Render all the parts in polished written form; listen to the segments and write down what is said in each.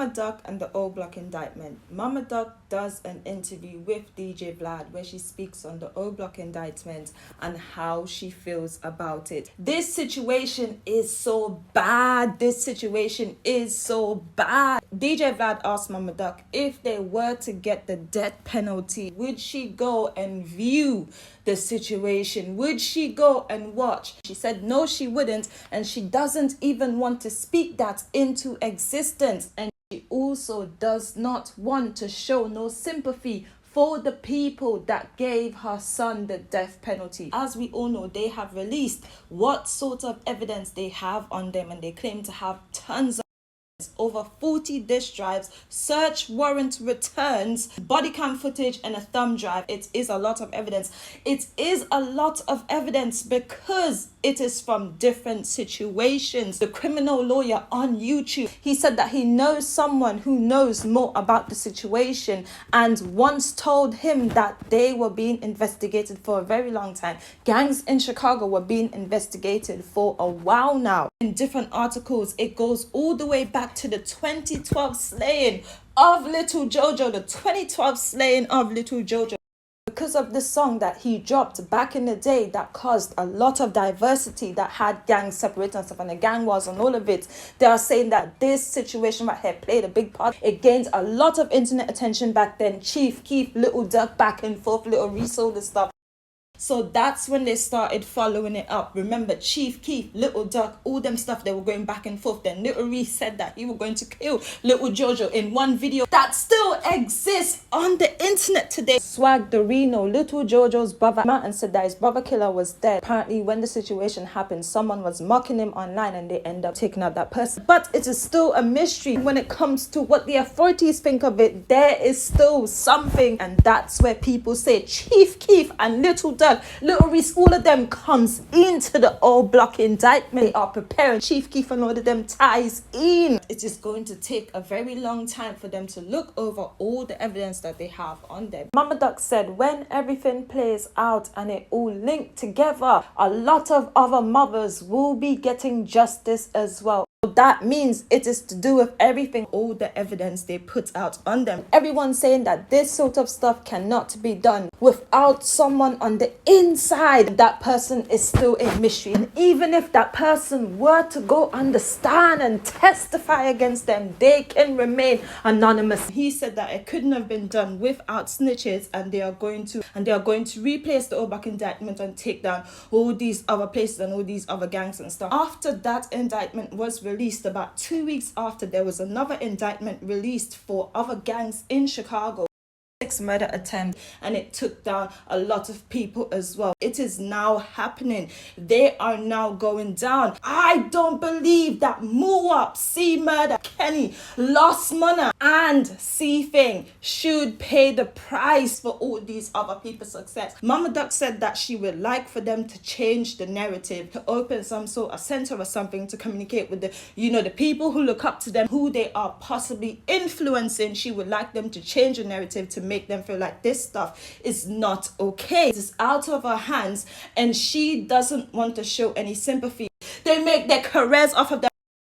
Mama Duck and the O Block indictment. Mama Duck does an interview with DJ Vlad where she speaks on the O Block indictment and how she feels about it. This situation is so bad. This situation is so bad. DJ Vlad asked Mama Duck if they were to get the death penalty, would she go and view the situation? Would she go and watch? She said no, she wouldn't, and she doesn't even want to speak that into existence. And she also does not want to show no sympathy for the people that gave her son the death penalty. As we all know, they have released what sort of evidence they have on them, and they claim to have tons of over 40 disk drives, search warrant returns, body cam footage, and a thumb drive. It is a lot of evidence. It is a lot of evidence because it is from different situations. The criminal lawyer on YouTube, he said that he knows someone who knows more about the situation and once told him that they were being investigated for a very long time. Gangs in Chicago were being investigated for a while now. In different articles, it goes all the way back to the 2012 slaying of little Jojo, the 2012 slaying of little Jojo. Because of the song that he dropped back in the day that caused a lot of diversity, that had gangs separated and stuff, and the gang wars and all of it, they are saying that this situation right here played a big part. It gained a lot of internet attention back then. Chief Keef, Little Duck, back and forth, Little resold the stuff. So that's when they started following it up. Remember, Chief Keef, Little Duck, all them stuff, they were going back and forth. Then Little Reese said that he was going to kill Little Jojo in one video that still exists on the internet today. Swag the Reno, Little Jojo's brother, and said that his brother killer was dead. Apparently, when the situation happened, someone was mocking him online and they end up taking out that person. But it is still a mystery when it comes to what the authorities think of it. There is still something, and that's where people say Chief Keef and Little Duck, Little Reese, all of them comes into the O Block indictment. They are preparing Chief Keef and all of them ties in. It is going to take a very long time for them to look over all the evidence that they have on them. Mama Duck said when everything plays out and it all linked together, a lot of other mothers will be getting justice as well. That means it is to do with everything, all the evidence they put out on them. Everyone's saying that this sort of stuff cannot be done without someone on the inside. That person is still a mystery. And even if that person were to go understand and testify against them, they can remain anonymous. He said that it couldn't have been done without snitches, and they are going to replace the Obak indictment and take down all these other places and all these other gangs and stuff. After that indictment was released, about 2 weeks after, there was another indictment released for other gangs in Chicago. 6 murder attempts, and it took down a lot of people as well. It is now happening. They are now going down. I don't believe that Muwap, C Murder, Kenny, Lost Money, and C Thing should pay the price for all these other people's success. Mama Duck said that she would like for them to change the narrative, to open some sort of center or something to communicate with the people who look up to them, who they are possibly influencing. She would like them to change the narrative to make them feel like this stuff is not okay. It is out of her hands, and she doesn't want to show any sympathy. They make their careers off of them.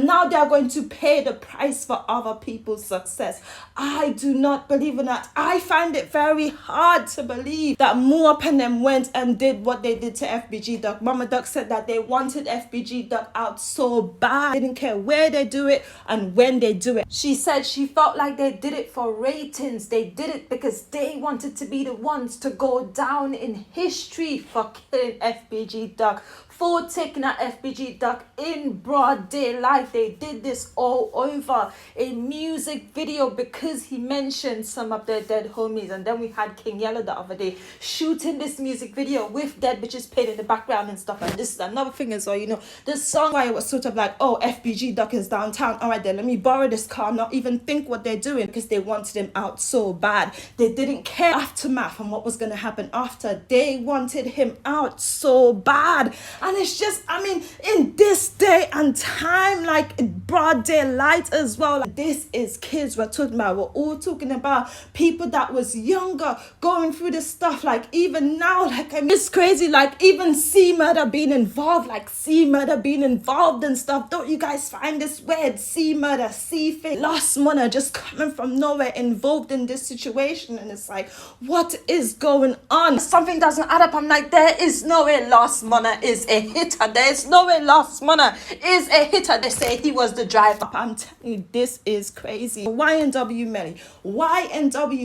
Now they are going to pay the price for other people's success. I do not believe in that. I find it very hard to believe that Muwap and them went and did what they did to FBG Duck. Mama Duck said that they wanted FBG Duck out so bad. They didn't care where they do it and when they do it. She said she felt like they did it for ratings. They did it because they wanted to be the ones to go down in history for killing FBG Duck, for taking out FBG Duck in broad daylight. They did this all over a music video because he mentioned some of their dead homies. And then we had King Yellow the other day shooting this music video with dead bitches playing in the background and stuff. And this is another thing as well, the song where it was sort of like, oh, FBG Duck is downtown, all right then, let me borrow this car, not even think what they're doing, because they wanted him out so bad. They didn't care aftermath and what was going to happen after. They wanted him out so bad. And it's just, I mean, in this day and time, like broad daylight as well, like, this is kids we're talking about. We're all talking about people that was younger going through this stuff. Like even now, like it's crazy, like even C murder being involved, like C murder being involved and stuff. Don't you guys find this weird? C murder, C thing, lost money just coming from nowhere involved in this situation. And it's like, what is going on? Something doesn't add up. I'm like, there is no way Lost Money is a hitter. There is no way Lost Money is a hitter. They say he was the driver. I'm telling you, this is crazy. YNW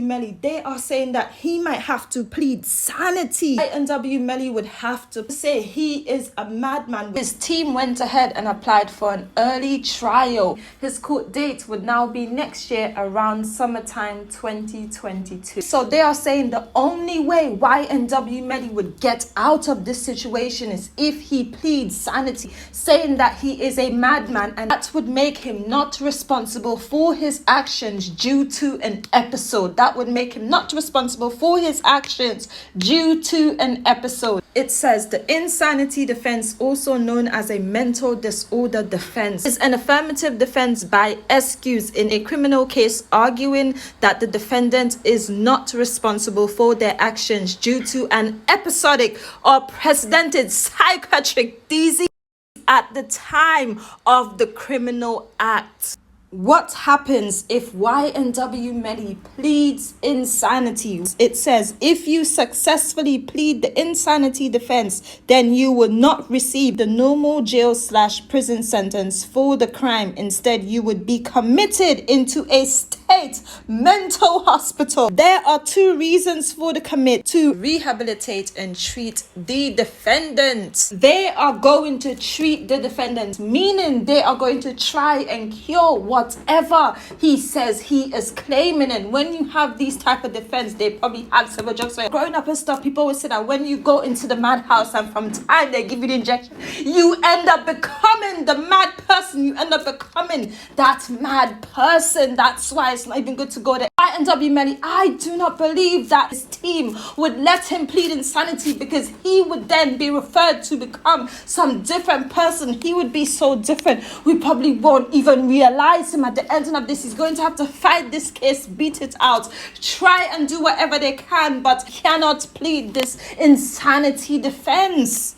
Melly, they are saying that he might have to plead sanity. YNW Melly would have to say he is a madman. His team went ahead and applied for an early trial. His court date would now be next year around summertime 2022. So they are saying the only way YNW Melly would get out of this situation is if he pleads sanity, saying that he is a madman, and that would make him not responsible for his actions due to an episode. That would make him not responsible for his actions due to an episode. It says the insanity defense, also known as a mental disorder defense, is an affirmative defense by excuse in a criminal case arguing that the defendant is not responsible for their actions due to an episodic or precedented psychiatric disease at the time of the criminal act. What happens if YNW Melly pleads insanity? It says if you successfully plead the insanity defense, then you will not receive the normal jail/prison sentence for the crime. Instead, you would be committed into a state mental hospital. There are two reasons for the commit: to rehabilitate and treat the defendant. They are going to treat the defendant, meaning they are going to try and cure whatever he says he is claiming. And when you have these type of defense, they probably had several jobs. So growing up and stuff, people always say that when you go into the madhouse and from time they give you the injection, you end up becoming the mad person. You end up becoming that mad person. That's why it's not even good to go there. YNW Melly, I do not believe that his team would let him plead insanity, because he would then be referred to become some different person. He would be so different, we probably won't even realize him. At the end of this, he's going to have to fight this case, beat it out, try and do whatever they can, but cannot plead this insanity defense.